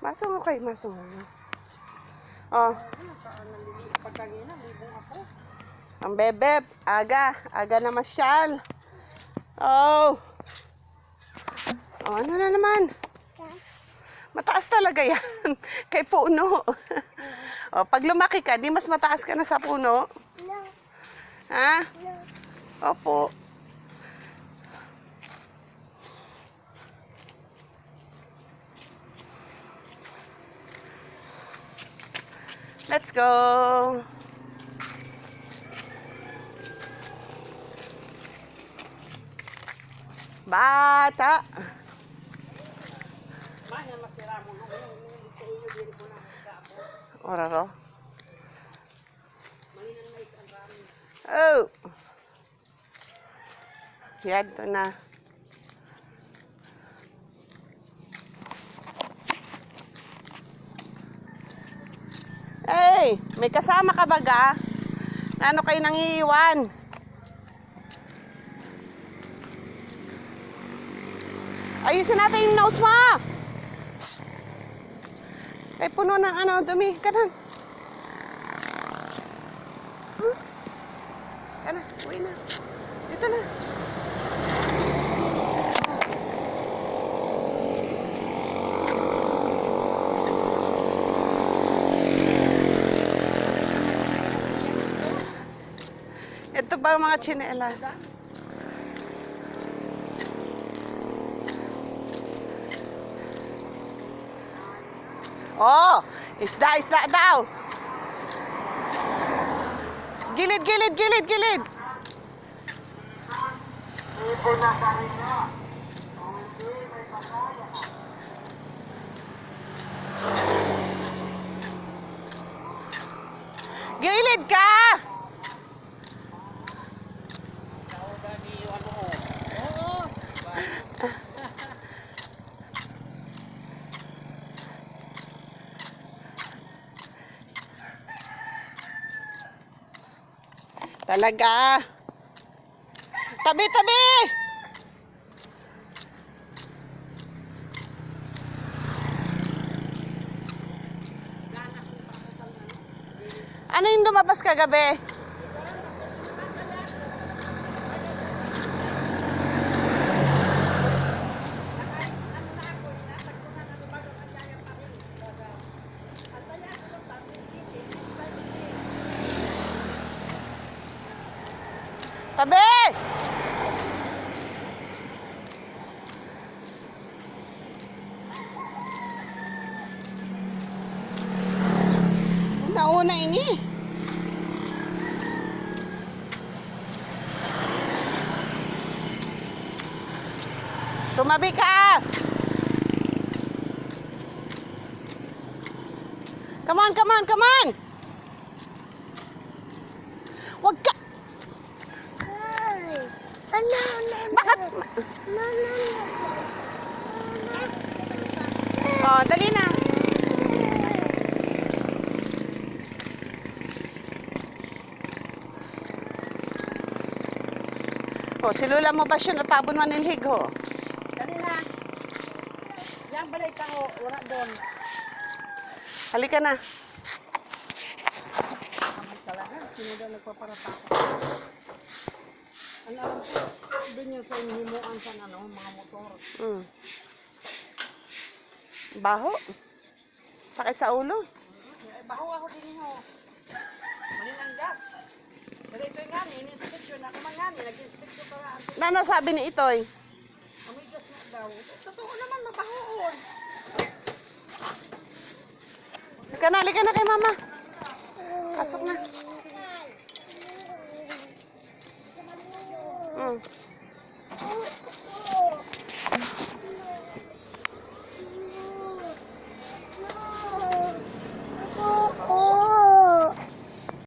Masungo kayo, masungo. Oh. Ang bebeb, aga na masyal. Oh. Oh, ano na naman? Mataas talaga yan. Kay puno. Oh, pag lumaki ka, di mas mataas ka na sa puno? No. Ha? No. Opo. Let's go. Bata. Oraro. Oh. Yan to na. Hey, may kasama ka baga? Ano kayo nang iiwan? Ayusin natin yung nose mo! Shh! Ay, puno ng ano, dumi. Kanan. Kanan, uwi na. Dito na. Ito ba mga tsinelas? Oh, isda daw. Gilid. Gilid ka! Talaga. Tabi! Ano yung lumabas kagabi? Tabi! Nauna ini. Tumabi ka! Come on! Wag ka! Bakit? Oh, dali na. Oh, si Lula mo ba siya natabon man nilhig ho? Dali na. Yan balik ka ho, wala doon. Halika na. Kami talaga, sino daw nagpaparata ko? Ano alam ko, doon yung sa himuan sa mga motor. Baho. Sakit sa ulo. Baho ako din ho. Manin ang gas. Pero ito nga ni, in-inspection na naman nga ni, nag-inspection para. Ano sabi ni Itoy? Amoy gas na daw. Totoo naman, mabahoon. Halika na kay mama. Pasok na.